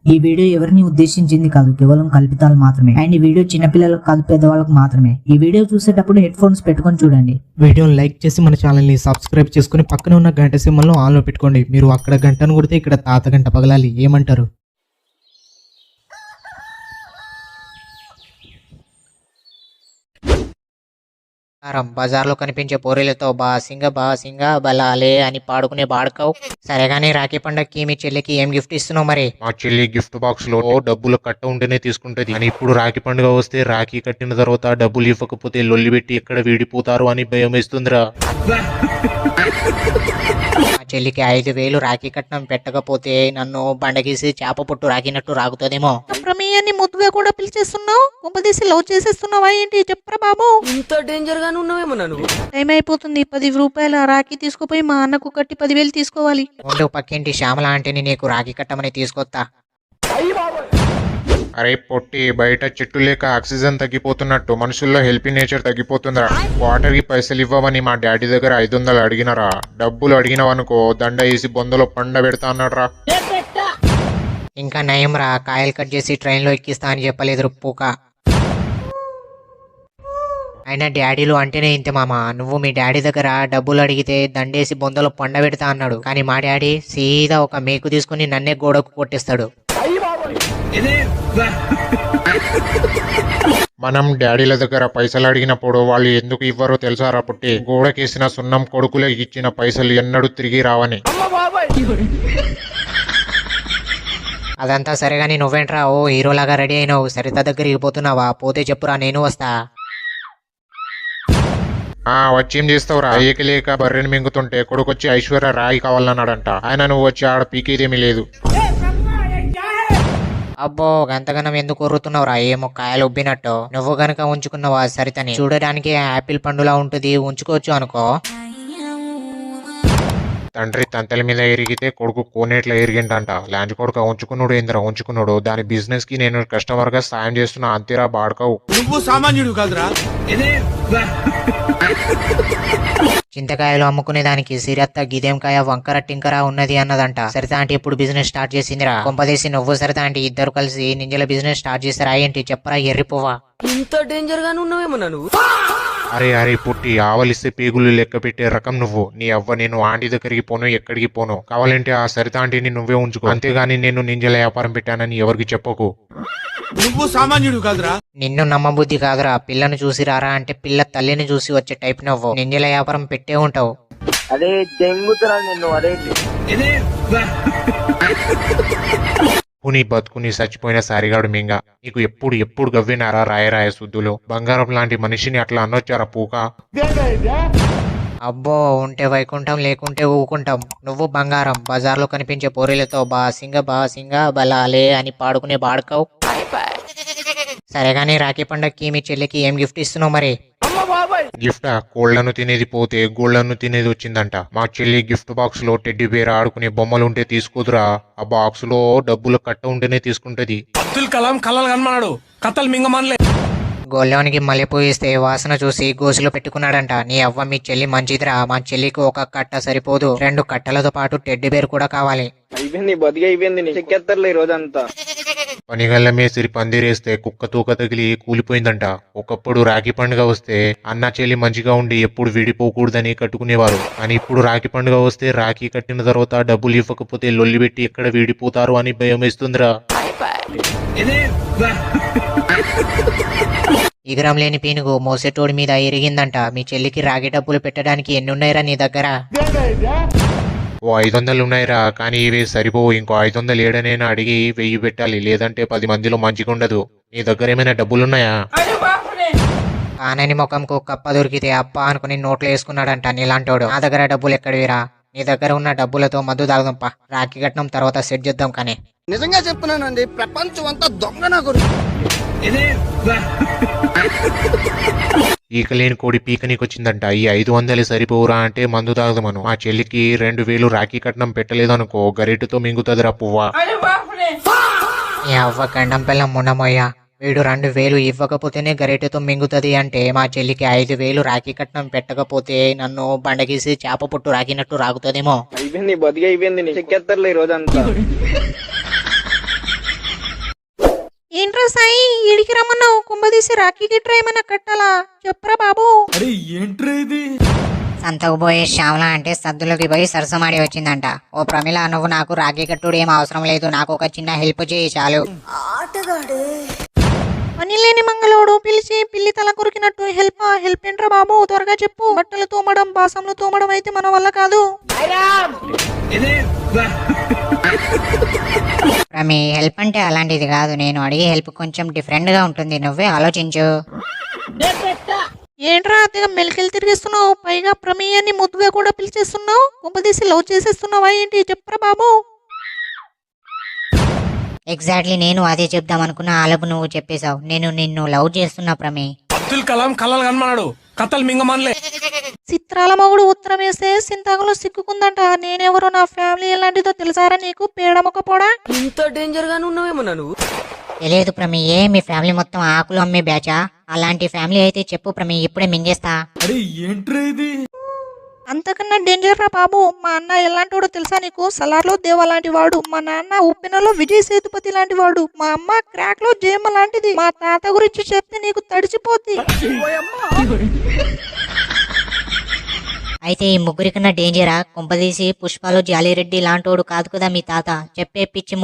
ఈ వీడియో ఎవరిని ఉద్దేశించింది కాదు, కేవలం కల్పితాలు మాత్రమే. అండ్ ఈ వీడియో చిన్నపిల్లలకు కాదు, పెద్దవాళ్ళకు మాత్రమే. ఈ వీడియో చూసేటప్పుడు హెడ్ ఫోన్స్ పెట్టుకొని చూడండి. వీడియోని లైక్ చేసి మన ఛానల్ ని సబ్స్క్రైబ్ చేసుకుని పక్కన ఉన్న గంట సింబల్ ఆన్ లో పెట్టుకోండి. మీరు అక్కడ గంటను కొడితే ఇక్కడ తాత గంట పగలాలి. ఏమంటారు? బజార్లో కనిపించే పోరీలతో బాసింగా బలాలే అని పాడుకునే బాడుకావు. సరేగానే రాఖీ పండగకి మీ చెల్లికి ఏం గిఫ్ట్ ఇస్తున్నావు మరి? మా చెల్లి గిఫ్ట్ బాక్స్ లో డబ్బులు కట్ట ఉంటేనే తీసుకుంటది. కానీ ఇప్పుడు రాఖీ పండుగ వస్తే రాఖీ కట్టిన తర్వాత డబ్బులు ఇవ్వకపోతే లొల్లి పెట్టి ఎక్కడ వీడిపోతారు అని భయం వేస్తుందిరా. మా చెల్లికి 5,000 రాఖీ కట్నం పెట్టకపోతే నన్ను బండగీసి చేప పుట్టు రాకినట్టు రాకుతుందేమో. ప్రమేయాన్ని ముద్దుగా కూడా పిలిచేస్తున్నావు, కుంపదీసి లవ్ చేసేస్తున్నావా ఏంటి? చెప్పరా బాబు. ఇంత డేంజర్ గానే ఉన్నావేమో నన్ను. టైం అయిపోతుంది. 10 రూపాయల రాఖీ తీసుకుపోయి మా అన్నకు కట్టి 10,000 తీసుకోవాలి. ఉండు, పక్కింటి శ్యామల ఆంటీని నీకు రాఖీ కట్టమని తీసుకొస్తా. అరే పొట్టి, బయట చెట్టు లేక ఆక్సిజన్ తగ్గిపోతున్నట్టు మనుషుల్లో హెల్పింగ్ నేచర్ తగ్గిపోతుందిరా. వాటర్ కి పైసలు ఇవ్వమని మా డాడీ దగ్గర 500 అడిగినరా. డబ్బులు అడిగినవనుకో దండ వేసి బొందలో పండ పెడతా అన్నాడ్రా. ఇంకా నయం రా, కాయలు కట్ చేసి ట్రైన్లో ఎక్కిస్తా అని చెప్పలేదు రుప్పుక. అయినా డాడీలు అంటేనే ఇంతే మామ. నువ్వు మీ డాడీ దగ్గర డబ్బులు అడిగితే దండేసి బొందలో పండ పెడతా అన్నాడు. కానీ మా డాడీ సీదా ఒక మేకు తీసుకుని నన్నే గోడకు కొట్టిస్తాడు. మనం డాడీల దగ్గర పైసలు అడిగినప్పుడు వాళ్ళు ఎందుకు ఇవ్వరో తెలుసారా పుట్టి? గోడకేసిన సున్నం కొడుకులే ఇచ్చిన పైసలు ఎన్నడూ తిరిగి రావని. అదంతా సరేగాని నువ్వేంట్రా ఓ హీరోలాగా రెడీ అయినావు? సరిత దగ్గరికి పోతున్నావా? పోతే చెప్పురా, నేను వస్తా. వచ్చేం చేస్తావురా? అయ్యకి లేక బర్రెని మింగుతుంటే కొడుకొచ్చి ఐశ్వర్య రాయి కావాలన్నాడంట. ఆయన నువ్వు వచ్చి ఆడ పీకేదేమీ లేదు. అబ్బో, గంతగనం ఎందుకు కొరుతున్నావురా? ఏమో కాయలు ఉబ్బినట్టు. నువ్వు గనక ఉంచుకున్నావా సరితని? చూడడానికి యాపిల్ పండులా ఉంటుంది, ఉంచుకోవచ్చు అనుకో. తండ్రి తంతల మీద ఎరిగితే కొడుకు కోనేట్ల ఎరిగిండంట. లాంటి కొడుకు ఉంచుకున్నాడు ఏందిరా ఉంచుకున్నాడు? దాని బిజినెస్ కి నేను కస్టమర్ గా సాయం చేస్తున్నా అంతేరా బాడకవు. నువ్వు సామాన్యుడు కాదురా. చింతకాయలు అమ్ముకునే దానికి సిరత్త గిదేంకాయ వంకర టింకర ఉన్నది అన్నదంట. సరిత ఆంటీ ఎప్పుడు బిజినెస్ స్టార్ట్ చేసిందిరా? కొంపదేసి నువ్వు సరిత ఆంటీ ఇద్దరు కలిసి నింజల బిజినెస్ స్టార్ట్ చేస్తారా ఏంటి? చెప్పరా ఎర్రిపోవా. ఇంత డేంజర్ గానే ఉన్నావేమో నన్ను. అరే పుట్టి, ఆవలిస్తే పేగులు లెక్క పెట్టే రకం నువ్వు. నీ అవ్వ నేను ఆంటీ దగ్గరికి పోను, ఎక్కడికి పోను. కావాలంటే ఆ సరిత ఆంటీని నువ్వే ఉంచుకో. అంతేగాని నేను నింజల వ్యాపారం పెట్టానని ఎవరికి చెప్పకు. నువ్వు సామాన్యుడు కాదురా. నిన్ను నమ్మబుద్ధి కాదురా. పిల్లను చూసి రారా అంటే పిల్ల తల్లిని చూసి వచ్చే టైప్ నువ్వు. నింజల వ్యాపారం పెట్టే ఉంటావు. అదే దెంగుతున్నా నిన్ను. అదే పుని బతుకుని చచ్చిపోయిన సారిగాడు మింగ. నీకు ఎప్పుడు గవ్వినారా రాయరాయ శుద్ధులు? బంగారం లాంటి మనిషిని అట్లా అనొచ్చారా పూక? అబ్బో, ఉంటే వైకుంఠం లేకుంటే ఊకుంటాం. నువ్వు బంగారం. బజార్లో కనిపించే పోరీలతో బాసింగా బలాలే అని పాడుకునే బాడుకావు. సరేగానే రాఖీ పండగకి మీ చెల్లికి ఏం గిఫ్ట్ ఇస్తున్నావు మరి? గిఫ్టా? కోళ్లను తినేది పోతే గోళ్లను తినేది వచ్చిందంట. మా చెల్లి గిఫ్ట్ బాక్స్ లో టెడ్డీ బేర్ ఆడుకునే బొమ్మలుంటే తీసుకోదురా. ఆ బాక్స్ లో డబ్బులు కట్ట ఉంటేనే తీసుకుంటది. అబ్దుల్ కలాం కలలు కనమన్నాడు, కథలు మింగమనలే. గోల్లోనికి మల్లెపూ ఇస్తే వాసన చూసి గోసులో పెట్టుకున్నాడంట. నీ అవ్వ మీ చెల్లి మంచిదిరా. మా చెల్లికి ఒక కట్ట సరిపోదు, 2 కట్టలతో పాటు టెడ్డీ బేర్ కూడా కావాలి. అయిపోయింది, బతికి అయిపోయింది. చెక్కేస్తారులే ఈ రోజంతా. పనిగల్ల మేసిరి పందిరేస్తే కుక్క తూక తగిలి కూలిపోయిందంట. ఒకప్పుడు రాఖీ పండుగ వస్తే అన్న చెల్లి మంచిగా ఉండి ఎప్పుడు విడిపోకూడదని కట్టుకునేవారు. కానీ ఇప్పుడు రాఖీ పండుగ వస్తే రాఖీ కట్టిన తర్వాత డబ్బులు ఇవ్వకపోతే లొల్లి పెట్టి ఎక్కడ విడిపోతారు అని భయం వేస్తుందిరా. ఇగరం లేని పీనుగు మోసేటోడి మీద ఎరిగిందంట. మీ చెల్లికి రాగి డబ్బులు పెట్టడానికి ఎన్నున్నాయిరా నీ దగ్గర? ఓ 500 ఉన్నాయిరా, కానీ ఇవి సరిపోవు. ఇంకో 500 ఏడనైనా అడిగి 1000 పెట్టాలి, లేదంటే 10 మందిలో మంచిగా ఉండదు. నీ దగ్గర ఏమైనా డబ్బులున్నాయా? కానని ముఖంకు కప్ప దొరికితే అప్ప అనుకుని నోట్లో వేసుకున్నాడంట నీలాంటోడు. నా దగ్గర డబ్బులు ఎక్కడివిరా? నీ దగ్గర ఉన్న డబ్బులతో మందు తాగుదాంప. రాఖీ కట్నం తర్వాత సెట్ చేద్దాం. కానీ నిజంగా చెప్తున్నానండి, ప్రపంచం అంతా దొంగ నా కొడుకు. ఈకలేని కోడి పీకనీకొచ్చిందంట. ఈ 500 సరిపోవురా అంటే మందు తాగుదామను. మా చెల్లికి 2000 రాఖీ కట్నం పెట్టలేదనుకో, గరిటెతో మింగుతుందిరా పువ్వా. ఈ అవ్వ గండం పిల్లం మున్నమయ్యా. వీడు 2000 ఇవ్వకపోతేనే గరిటెతో మింగుతుంది అంటే మా చెల్లికి 5,000 రాఖీ కట్నం పెట్టకపోతే నన్ను బండగీసి చేప పుట్టు రాకినట్టు రాకుతుందేమో. అయిపోయింది, బతికి అయిపోయింది. చెక్కేస్తారులే ఈ రోజంతా. ఏంట్రా సాయి ఈడికి రమ్మన్నావు కుంభదీసి రాఖీకి ట్రై ఏమన్నా కట్టాలా చెప్పరా బాబు. సంతకు పోయే శ్యామల అంటే సద్దులకి పోయి సరసమాడి వచ్చిందంట. ఓ ప్రమిళ, నువ్వు నాకు రాఖీ కట్టుడు ఏం అవసరం లేదు, నాకు ఒక చిన్న హెల్ప్ చేయి చాలు. పని లేని మంగళోడు పిలిచి పిల్లి తల కొరికినట్టు హెల్ప్ ఏంట్రా బాబు త్వరగా చెప్పు. బట్టలు తోమడం బాసంలు తోమడం అయితే మన వల్ల కాదు. ప్రమి, హెల్ప్ అంటే అలాంటిది కాదు, నేను అడిగే హెల్ప్ కొంచెం డిఫరెంట్ గా ఉంటుంది, నువ్వే ఆలోచించు. ఏంట్రా అతిగా మెలికెళ్ళి తిరిగిస్తున్నావు, పైగా ప్రమేయాన్ని ముద్దుగా కూడా పిలిచేస్తున్నావు. కుంభదీసి లవ్ చేసేస్తున్నావా ఏంటి చెప్పరా బాబు. ఎగ్జాక్ట్లీ నేను అదే చెప్దాం అనుకున్న ఆలోపు నువ్వు చెప్పేశావు. నేను నిన్ను లవ్ చేస్తున్నా ప్రమి. అబ్దుల్ కలాం కలలు కనమన్నాడు, కథలు మింగమనలే. చిత్రాల మగుడు ఉత్తరం వేస్తే సింతాకులో సిక్కుకుందంట. నేనెవరో నా ఫ్యామిలీ ఎలాంటిదో తెలుసారా నీకు పేడమొక్క పోడా. ఇంత డేంజర్ గానే ఉన్నావేమో నువ్వు. తెలియదు ప్రమి, ఏ మీ ఫ్యామిలీ మొత్తం ఆకులు అమ్మే బ్యాచా? అలాంటి ఫ్యామిలీ అయితే చెప్పు ప్రమి, ఇప్పుడే మింగేస్తా. అంతకన్నా డేంజర్ రా బాబు. మా అన్న ఎలాంటి తెలుసా నీకు? సలార్లో దేవ లాంటి వాడు, మా నాన్న ఉప్పెనలో విజయ్ సేతుపతి లాంటి వాడు, మా అమ్మ క్రాక్ లో జేమ లాంటిది, మా తాత గురించి చెప్తే నీకు తడిచిపోద్ది. అయితే ఈ ముగ్గురి కన్నా డేంజరా? కుంపదీసి పుష్పాలు జాలిరెడ్డి లాంటోడు కాదు కదా మీ తాత. చెప్పే పిచ్చి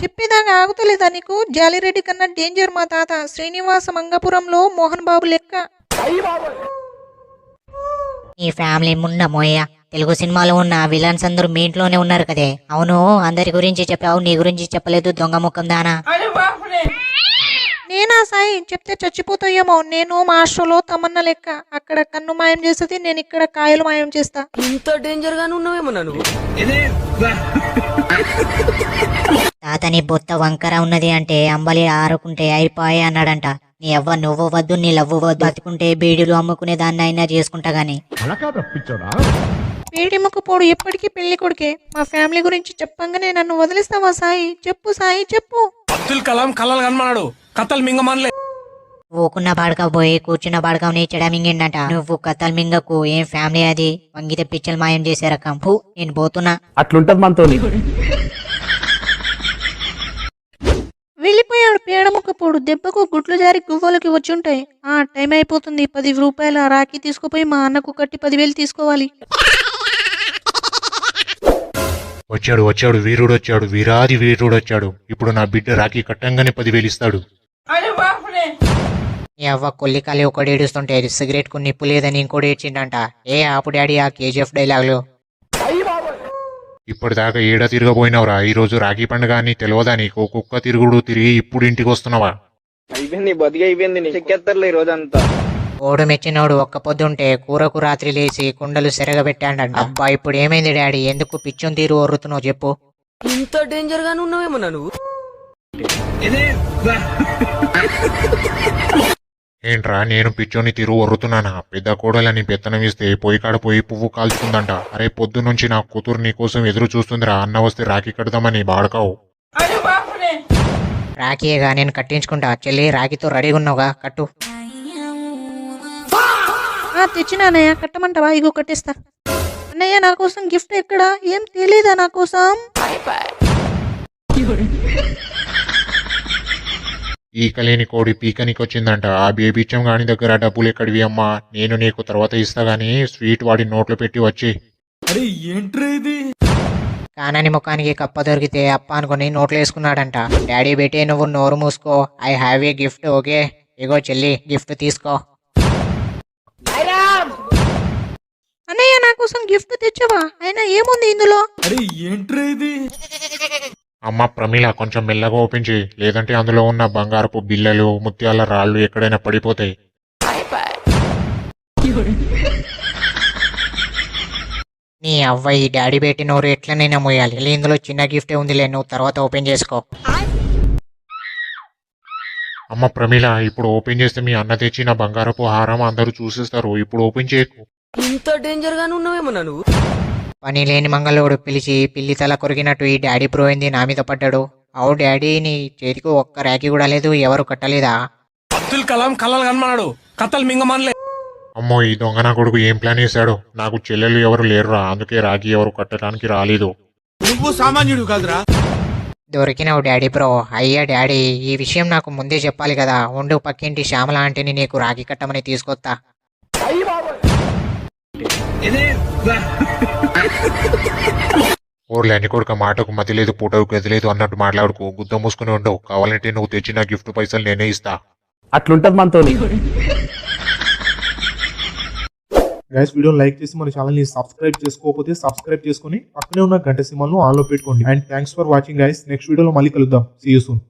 చెప్పేదాకా ఆగుతలేదా నీకు? జాలిరెడ్డి కన్నా డేంజర్ మా తాత. శ్రీనివాస మంగపురంలో మోహన్ బాబు లెక్క. ఈ ఫ్యామిలీ మున్న మోయ. తెలుగు సినిమాలో ఉన్న విలన్స్ అందరూ మీ ఇంట్లోనే ఉన్నారు కదే. అవును, అందరి గురించి చెప్పావు, నీ గురించి చెప్పలేదు దొంగ ముఖం దానా. నేనా సాయి? చెప్తే చచ్చిపోతాయేమో. నేను మా ఆశ్రలో తమన్న లెక్క. అక్కడ కన్ను మాయం చేస్తుంది, నేను ఇక్కడ కాయలు మాయం చేస్తా. ఇంత డేంజర్ గానే ఉన్నావేమో నువ్వు. తాతని బొత్త వంకర ఉన్నది అంటే అంబలి ఆరుకుంటే అయిపోయి అన్నాడంట. నీ అవ్వ నువ్వు వద్దు, నీ లవ్వు వద్దు, బతుకుంటే బీడీలు అమ్ముకునే దాన్ని అయినా చేసుకుంటా గాని. వేడి ముక్కపోడు ఎప్పటికీ పెళ్లి కొడుకే. మా ఫ్యామిలీ గురించి చెప్పంగానే నన్ను వదిలిస్తావా సాయి? చెప్పు సాయి చెప్పు. అబ్దుల్ కలాం కలలు కనమన్నాడు, కథలు మింగమనలే. ఊకున్న బాడక పోయి కూర్చున్న బాడకని చెడ మింగిండట. నువ్వు కథలు మింగకు, ఏం ఫ్యామిలీ అది? వంగితే పిచ్చలు మాయం చేసే రకం. నేను పోతున్నా. అట్లుంటది మనతోని. వెళ్ళిపోయాడు పేడముక్కపోడు. దెబ్బకు గుడ్లు జారి గువ్వలకి వచ్చుంటాయి. టైం అయిపోతుంది. 10 రూపాయల రాఖీ తీసుకుపోయి మా అన్నకు కట్టి 10,000 తీసుకోవాలి. వచ్చాడు వీరుడు వచ్చాడు, వీరాది వీరుడు వచ్చాడు. ఇప్పుడు నా బిడ్డ రాఖీ కట్టంగానే 10,000 ఇస్తాడు. ఈ అవ్వ కొల్లికాలి ఒకటి ఏడుస్తుంటే సిగరెట్ కు నిప్పు లేదని ఇంకోటి ఏడ్చిండంట. ఏ ఆపు డాడీ ఆ KGF డైలాగులు. ఇప్పటిదాకా ఏడా తిరగబోయినవరా? ఈ రోజు రాఖీ పండుగ అని తెలియదా నీకు? కుక్క తిరుగుడు తిరిగి ఇప్పుడు ఇంటికి వస్తున్నావా? అయిపోయింది బతికి అయిపోయింది, చెక్కేస్తారులే ఈ రోజంతా. ఓడు మెచ్చినోడు ఒక్క పొద్దుంటే కూరకు రాత్రి లేచి కుండలు సెరగబెట్టాడంట. అబ్బా ఇప్పుడు ఏమైంది డాడీ? ఎందుకు పిచ్చొని తీరు ఒర్రుతున్నావు చెప్పు. ఇంత డేంజర్ గానే ఉన్నావేమో నువ్వు. ఏంట్రా నేను పిచ్చోని తిరు ఒర్రుతున్నానా? పెద్ద కోడలని పెత్తనం ఇస్తే పొయ్యి కాడ పోయి పువ్వు కాల్చుకుందంట. అరే పొద్దు నుంచి నా కూతురు నీ కోసం ఎదురు చూస్తుందిరా. అన్న వస్తే రాఖీ కడదామని బాడకావు. రాఖీయేగా, నేను కట్టించుకుంటా. చెల్లి రాఖీతో రెడీగా ఉన్నావుగా, కట్టు. తెచ్చినానయ్య, కట్టమంటావా? ఇగో కట్టేస్తా. అన్నయ్య నా కోసం గిఫ్ట్ ఎక్కడా? ఏం తెలీదా నా కోసం? ఈకలేని కోడి పీకనికి వచ్చిందంట. ఆ బేబీచం గాని దగ్గర డబ్బులు ఎక్కడివి అమ్మా? నేను నీకు తర్వాత ఇస్తా గానీ స్వీట్ వాడి నోట్లో పెట్టి వచ్చి. కానని ముఖానికి కప్ప దొరికితే అప్ప అనుకుని నోట్లు వేసుకున్నాడంట. డాడీ బేటే నువ్వు నోరు మూసుకో. I have a gift, okay? ఇగో చెల్లి గిఫ్ట్ తీసుకో. అన్నయ్య నా కోసం గిఫ్ట్ తెచ్చావా? అయినా ఏముంది ఇందులో? అమ్మ ప్రమీల కొంచెం మెల్లగా ఓపెన్ చేయి, లేదంటే అందులో ఉన్న బంగారపు బిల్లలు ముత్యాల రాళ్ళు ఎక్కడైనా పడిపోతాయి. నీ అవ్వ ఈ డాడీ బేటి నోరు ఎట్లనైనా మోయాలి. ఇందులో చిన్న గిఫ్టే ఉందిలే, నువ్వు తర్వాత ఓపెన్ చేసుకో. అమ్మ ప్రమీల ఇప్పుడు ఓపెన్ చేస్తే మీ అన్న తెచ్చిన బంగారపు హారం అందరూ చూసేస్తారు. ఇప్పుడు ఓపెన్ చేయకు. ఇంత డేంజర్ గానే ఉన్నావేమో నువ్వు. పని లేని మంగళోడు పిలిచి పిల్లి తల కొరిగినట్టు ఈ డాడీ ప్రోయింది నా మీద పడ్డాడు. అవు డాడీ, నీ చేతికి ఒక్క రాఖీ కూడా లేదు, ఎవరు కట్టలేదా? అబ్దుల్ కలాం కలలు కనమన్నాడు, కథలు మింగమనలే. అమ్మో ఈ దొంగ నా కొడుకు ఏం ప్లాన్ వేశాడు? నాకు చెల్లెలు ఎవరు లేరురా, అందుకే రాఖీ ఎవరు కట్టడానికి రాలేదు. నువ్వు సామాన్యుడు కాదురా. దొరికినావు డాడీ బ్రో. అయ్యా డాడీ, ఈ విషయం నాకు ముందే చెప్పాలి కదా. ఉండు, పక్కింటి శ్యామల ఆంటీని నీకు రాఖీ కట్టమని తీసుకొస్తా. ఓ లేని కొడుక మాటకు మతి లేదు పూటకు గది లేదు అన్నట్టు మాట్లాడుకో. గుద్ద మూసుకుని ఉండవు. కావాలంటే నువ్వు తెచ్చిన గిఫ్ట్ పైసలు నేనే ఇస్తా. అట్లుంటది మనతో. గైస్ వీడియో లైక్ చేసి మన ఛానల్ ని సబ్స్క్రైబ్ చేసుకోకపోతే సబ్స్క్రైబ్ చేసుకుని పక్కనే ఉన్న గంట సింబల్ ను ఆన్ లో పెట్టుకోండి. And thanks for watching guys. Next వీడియోలో మళ్ళీ కలుద్దాం. See you soon.